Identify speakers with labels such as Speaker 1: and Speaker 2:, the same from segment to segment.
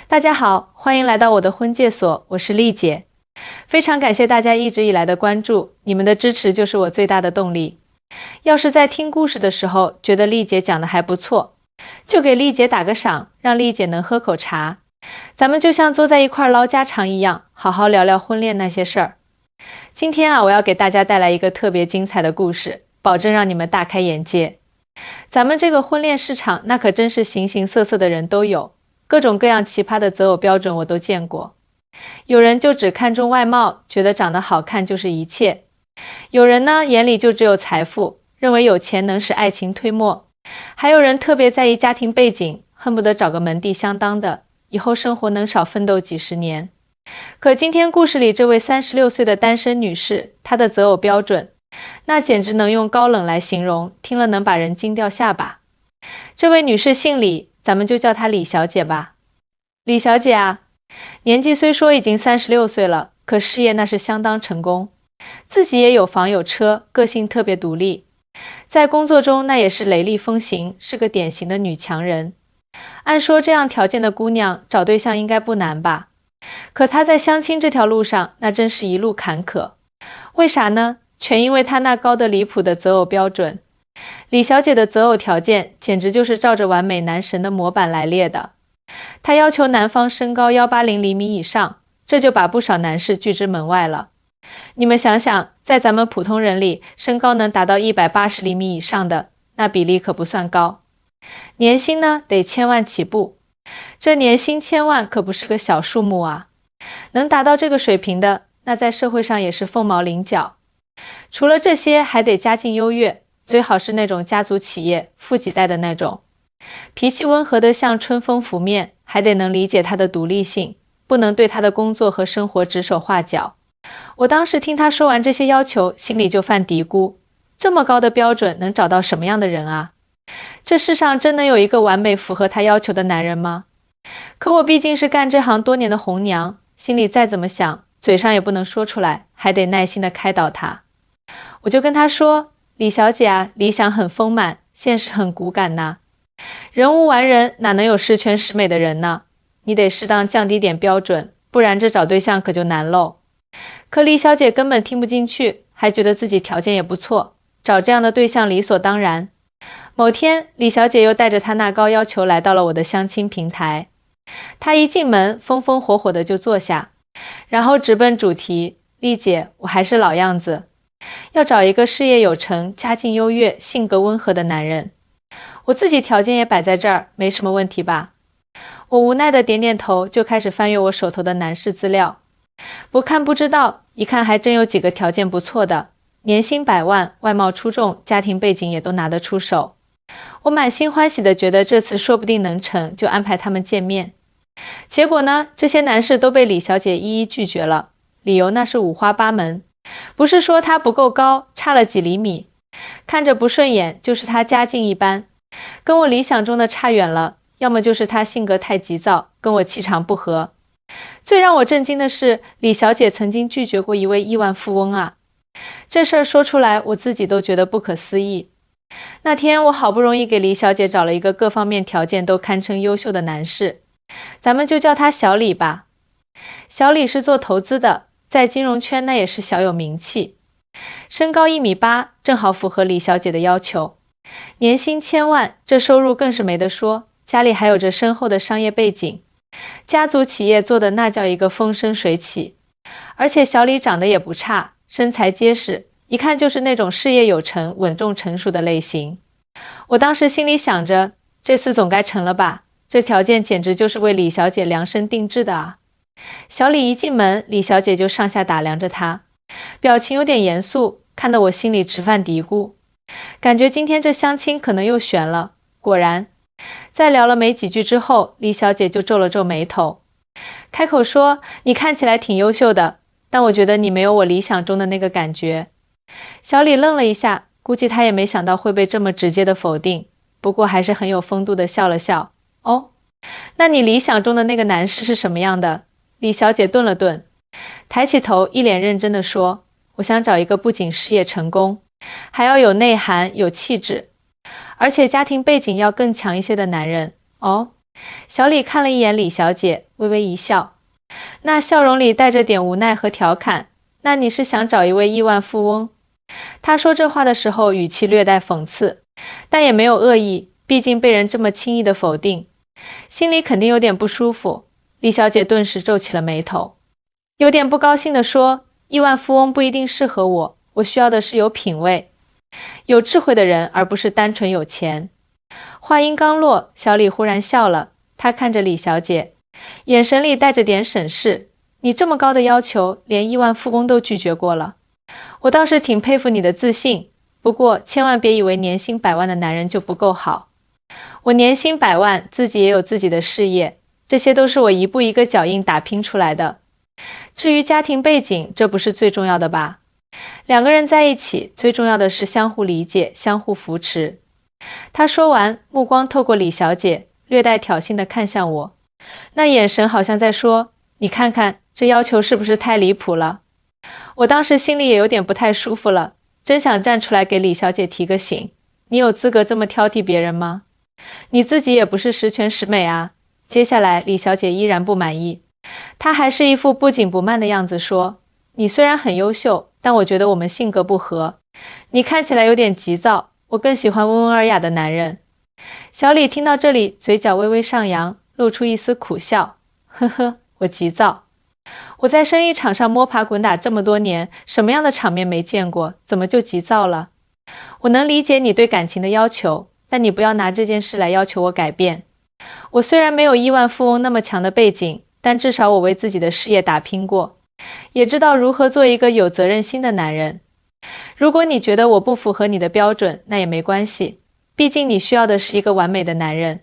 Speaker 1: 大家好，欢迎来到我的婚介所，我是丽姐。非常感谢大家一直以来的关注，你们的支持就是我最大的动力。要是在听故事的时候觉得丽姐讲的还不错，就给丽姐打个赏，让丽姐能喝口茶。咱们就像坐在一块唠家常一样，好好聊聊婚恋那些事儿。今天我要给大家带来一个特别精彩的故事，保证让你们大开眼界。咱们这个婚恋市场，那可真是形形色色的人都有。各种各样奇葩的择偶标准我都见过，有人就只看重外貌，觉得长得好看就是一切；有人呢眼里就只有财富，认为有钱能使爱情推磨；还有人特别在意家庭背景，恨不得找个门第相当的，以后生活能少奋斗几十年。可今天故事里这位36岁的单身女士，她的择偶标准，那简直能用高冷来形容，听了能把人惊掉下巴。这位女士姓李，咱们就叫她李小姐吧。李小姐啊，年纪虽说已经36岁了，可事业那是相当成功，自己也有房有车，个性特别独立，在工作中那也是雷厉风行，是个典型的女强人。按说这样条件的姑娘找对象应该不难吧，可她在相亲这条路上那真是一路坎坷。为啥呢？全因为她那高得离谱的择偶标准。李小姐的择偶条件简直就是照着完美男神的模板来列的。她要求男方身高180厘米以上，这就把不少男士拒之门外了。你们想想，在咱们普通人里，身高能达到180厘米以上的，那比例可不算高。年薪呢，得1000万起步，这年薪1000万可不是个小数目啊。能达到这个水平的，那在社会上也是凤毛麟角。除了这些，还得家境优越，最好是那种家族企业富几代的那种，脾气温和的像春风拂面，还得能理解他的独立性，不能对他的工作和生活指手画脚。我当时听他说完这些要求，心里就犯嘀咕，这么高的标准能找到什么样的人啊？这世上真能有一个完美符合他要求的男人吗？可我毕竟是干这行多年的红娘，心里再怎么想，嘴上也不能说出来，还得耐心地开导他。我就跟他说，李小姐啊，理想很丰满，现实很骨感呐。人无完人，哪能有十全十美的人呢？你得适当降低点标准，不然这找对象可就难喽。可李小姐根本听不进去，还觉得自己条件也不错，找这样的对象理所当然。某天，李小姐又带着她那高要求来到了我的相亲平台。她一进门，风风火火的就坐下，然后直奔主题，丽姐，我还是老样子，要找一个事业有成、家境优越、性格温和的男人。我自己条件也摆在这儿，没什么问题吧？我无奈的点点头，就开始翻阅我手头的男士资料。不看不知道，一看还真有几个条件不错的，年薪100万，外貌出众，家庭背景也都拿得出手。我满心欢喜的觉得这次说不定能成，就安排他们见面。结果呢，这些男士都被李小姐一一拒绝了，理由那是五花八门，不是说他不够高，差了几厘米，看着不顺眼，就是他家境一般，跟我理想中的差远了，要么就是他性格太急躁，跟我气场不合。最让我震惊的是，李小姐曾经拒绝过一位亿万富翁啊！这事儿说出来，我自己都觉得不可思议。那天我好不容易给李小姐找了一个各方面条件都堪称优秀的男士，咱们就叫他小李吧。小李是做投资的，在金融圈那也是小有名气。身高1.8米，正好符合李小姐的要求。年薪1000万，这收入更是没得说，家里还有着深厚的商业背景，家族企业做的那叫一个风生水起。而且小李长得也不差，身材结实，一看就是那种事业有成、稳重成熟的类型。我当时心里想着，这次总该成了吧，这条件简直就是为李小姐量身定制的啊。小李一进门，李小姐就上下打量着他，表情有点严肃，看得我心里直犯嘀咕，感觉今天这相亲可能又悬了。果然，在聊了没几句之后，李小姐就皱了皱眉头，开口说，你看起来挺优秀的，但我觉得你没有我理想中的那个感觉。小李愣了一下，估计他也没想到会被这么直接的否定，不过还是很有风度的笑了笑。哦，那你理想中的那个男士是什么样的？李小姐顿了顿，抬起头，一脸认真地说，我想找一个不仅事业成功，还要有内涵、有气质，而且家庭背景要更强一些的男人。哦，小李看了一眼李小姐，微微一笑，那笑容里带着点无奈和调侃。那你是想找一位亿万富翁？他说这话的时候语气略带讽刺，但也没有恶意，毕竟被人这么轻易的否定，心里肯定有点不舒服。李小姐顿时皱起了眉头，有点不高兴地说，亿万富翁不一定适合我，我需要的是有品味、有智慧的人，而不是单纯有钱。话音刚落，小李忽然笑了，他看着李小姐，眼神里带着点审视。你这么高的要求，连亿万富翁都拒绝过了。我倒是挺佩服你的自信，不过千万别以为年薪100万的男人就不够好。我年薪100万，自己也有自己的事业，这些都是我一步一个脚印打拼出来的。至于家庭背景，这不是最重要的吧？两个人在一起，最重要的是相互理解，相互扶持。他说完，目光透过李小姐，略带挑衅地看向我，那眼神好像在说，你看看，这要求是不是太离谱了？我当时心里也有点不太舒服了，真想站出来给李小姐提个醒，你有资格这么挑剔别人吗？你自己也不是十全十美啊。接下来李小姐依然不满意，她还是一副不紧不慢的样子说，你虽然很优秀，但我觉得我们性格不合，你看起来有点急躁，我更喜欢温文尔雅的男人。小李听到这里，嘴角微微上扬，露出一丝苦笑，呵呵，我急躁。我在生意场上摸爬滚打这么多年，什么样的场面没见过，怎么就急躁了？我能理解你对感情的要求，但你不要拿这件事来要求我改变。我虽然没有亿万富翁那么强的背景，但至少我为自己的事业打拼过，也知道如何做一个有责任心的男人。如果你觉得我不符合你的标准，那也没关系，毕竟你需要的是一个完美的男人。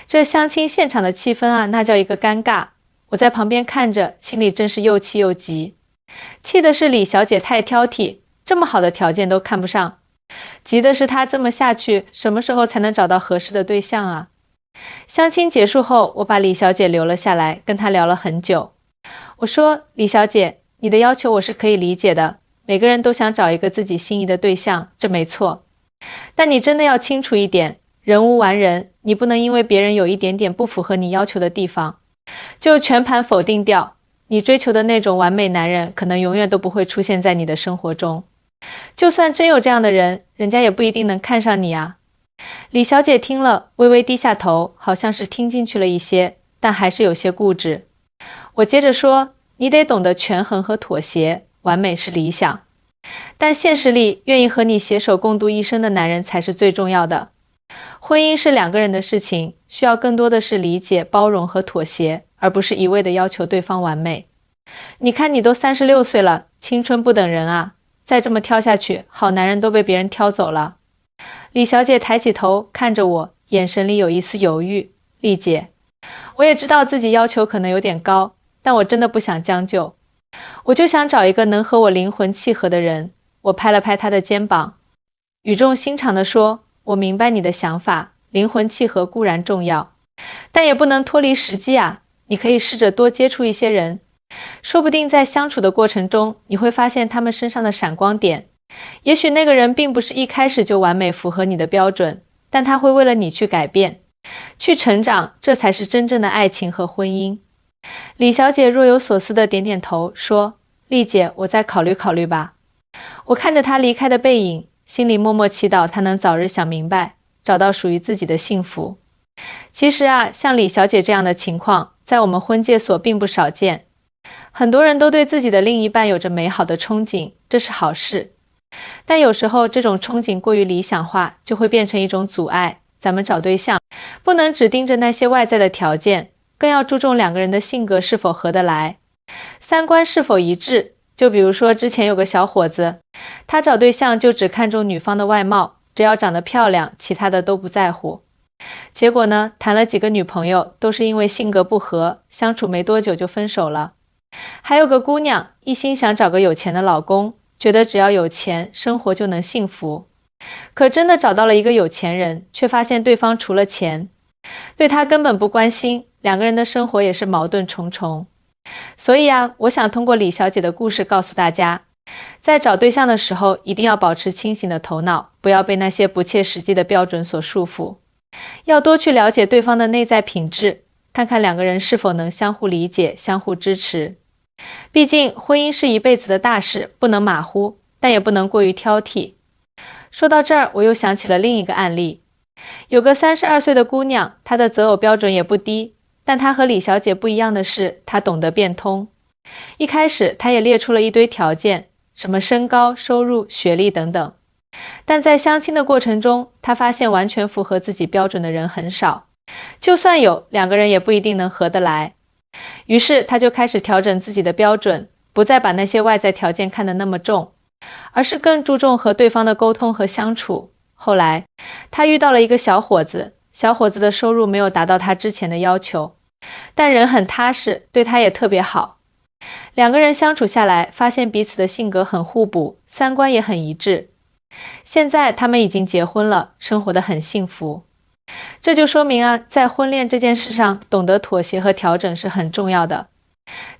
Speaker 1: 这相亲现场的气氛啊，那叫一个尴尬。我在旁边看着，心里真是又气又急。气的是李小姐太挑剔，这么好的条件都看不上；急的是她这么下去，什么时候才能找到合适的对象啊？相亲结束后，我把李小姐留了下来，跟她聊了很久。我说，李小姐，你的要求我是可以理解的，每个人都想找一个自己心仪的对象，这没错。但你真的要清楚一点，人无完人，你不能因为别人有一点点不符合你要求的地方，就全盘否定掉。你追求的那种完美男人，可能永远都不会出现在你的生活中。就算真有这样的人，人家也不一定能看上你啊。李小姐听了，微微低下头，好像是听进去了一些，但还是有些固执。我接着说，你得懂得权衡和妥协，完美是理想，但现实里愿意和你携手共度一生的男人才是最重要的。婚姻是两个人的事情，需要更多的是理解、包容和妥协，而不是一味的要求对方完美。你看你都36岁了，青春不等人啊，再这么挑下去，好男人都被别人挑走了。李小姐抬起头看着我，眼神里有一丝犹豫。丽姐，我也知道自己要求可能有点高，但我真的不想将就，我就想找一个能和我灵魂契合的人。我拍了拍她的肩膀，语重心长地说，我明白你的想法，灵魂契合固然重要，但也不能脱离实际啊。你可以试着多接触一些人，说不定在相处的过程中，你会发现他们身上的闪光点。也许那个人并不是一开始就完美符合你的标准，但他会为了你去改变，去成长，这才是真正的爱情和婚姻。李小姐若有所思地点点头，说，丽姐，我再考虑考虑吧。我看着她离开的背影，心里默默祈祷她能早日想明白，找到属于自己的幸福。其实啊，像李小姐这样的情况，在我们婚介所并不少见。很多人都对自己的另一半有着美好的憧憬，这是好事。但有时候这种憧憬过于理想化，就会变成一种阻碍。咱们找对象，不能只盯着那些外在的条件，更要注重两个人的性格是否合得来，三观是否一致。就比如说之前有个小伙子，他找对象就只看重女方的外貌，只要长得漂亮，其他的都不在乎。结果呢，谈了几个女朋友，都是因为性格不合，相处没多久就分手了。还有个姑娘，一心想找个有钱的老公，觉得只要有钱，生活就能幸福。可真的找到了一个有钱人，却发现对方除了钱，对他根本不关心，两个人的生活也是矛盾重重。所以啊，我想通过李小姐的故事告诉大家，在找对象的时候，一定要保持清醒的头脑，不要被那些不切实际的标准所束缚。要多去了解对方的内在品质，看看两个人是否能相互理解、相互支持。毕竟婚姻是一辈子的大事，不能马虎，但也不能过于挑剔。说到这儿，我又想起了另一个案例。有个32岁的姑娘，她的择偶标准也不低，但她和李小姐不一样的是，她懂得变通。一开始，她也列出了一堆条件，什么身高、收入、学历等等。但在相亲的过程中，她发现完全符合自己标准的人很少，就算有，两个人也不一定能合得来。于是她就开始调整自己的标准，不再把那些外在条件看得那么重，而是更注重和对方的沟通和相处。后来，她遇到了一个小伙子，小伙子的收入没有达到她之前的要求，但人很踏实，对她也特别好。两个人相处下来，发现彼此的性格很互补，三观也很一致。现在他们已经结婚了，生活得很幸福。这就说明在婚恋这件事上，懂得妥协和调整是很重要的。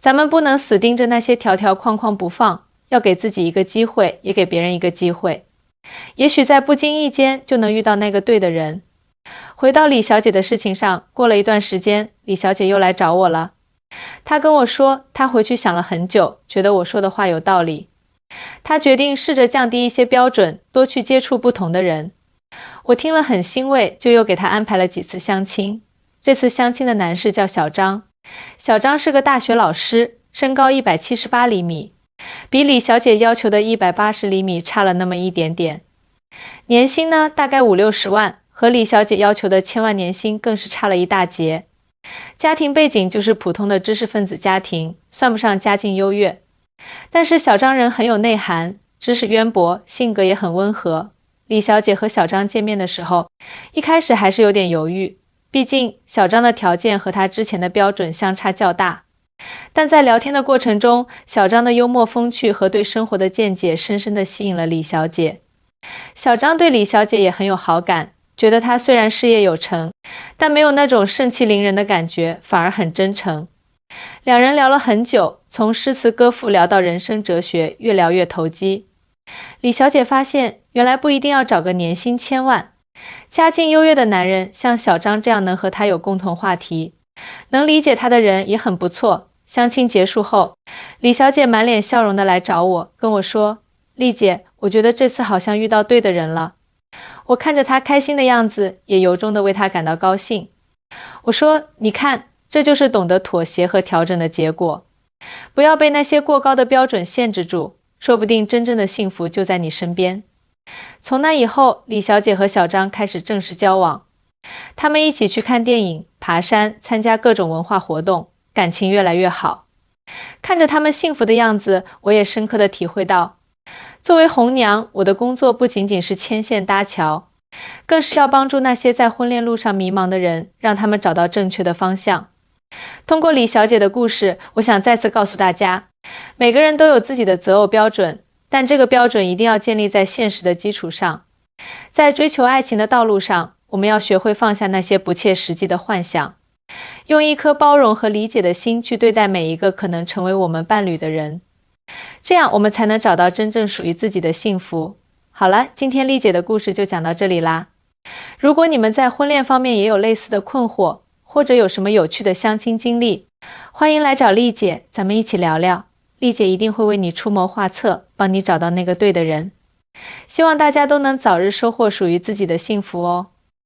Speaker 1: 咱们不能死盯着那些条条框框不放，要给自己一个机会，也给别人一个机会。也许在不经意间就能遇到那个对的人。回到李小姐的事情上，过了一段时间，李小姐又来找我了。她跟我说，她回去想了很久，觉得我说的话有道理。她决定试着降低一些标准，多去接触不同的人。我听了很欣慰，就又给她安排了几次相亲。这次相亲的男士叫小张，小张是个大学老师，身高178厘米，比李小姐要求的180厘米差了那么一点点。年薪呢，大概50-60万，和李小姐要求的1000万年薪更是差了一大截。家庭背景就是普通的知识分子家庭，算不上家境优越。但是小张人很有内涵，知识渊博，性格也很温和。李小姐和小张见面的时候，一开始还是有点犹豫，毕竟小张的条件和他之前的标准相差较大。但在聊天的过程中，小张的幽默风趣和对生活的见解深深地吸引了李小姐。小张对李小姐也很有好感，觉得她虽然事业有成，但没有那种盛气凌人的感觉，反而很真诚。两人聊了很久，从诗词歌赋聊到人生哲学，越聊越投机。李小姐发现，原来不一定要找个年薪1000万，家境优越的男人像小张这样能和她有共同话题，能理解她的人也很不错。相亲结束后，李小姐满脸笑容的来找我，跟我说，丽姐，我觉得这次好像遇到对的人了。我看着她开心的样子，也由衷的为她感到高兴。我说，你看，这就是懂得妥协和调整的结果。不要被那些过高的标准限制住，说不定真正的幸福就在你身边。从那以后，李小姐和小张开始正式交往。他们一起去看电影、爬山，参加各种文化活动，感情越来越好。看着他们幸福的样子，我也深刻地体会到，作为红娘，我的工作不仅仅是牵线搭桥，更是要帮助那些在婚恋路上迷茫的人，让他们找到正确的方向。通过李小姐的故事，我想再次告诉大家，每个人都有自己的择偶标准，但这个标准一定要建立在现实的基础上。在追求爱情的道路上，我们要学会放下那些不切实际的幻想，用一颗包容和理解的心去对待每一个可能成为我们伴侣的人，这样我们才能找到真正属于自己的幸福。好了，今天丽姐的故事就讲到这里啦。如果你们在婚恋方面也有类似的困惑，或者有什么有趣的相亲经历，欢迎来找丽姐，咱们一起聊聊。丽姐一定会为你出谋划策，帮你找到那个对的人。希望大家都能早日收获属于自己的幸福哦。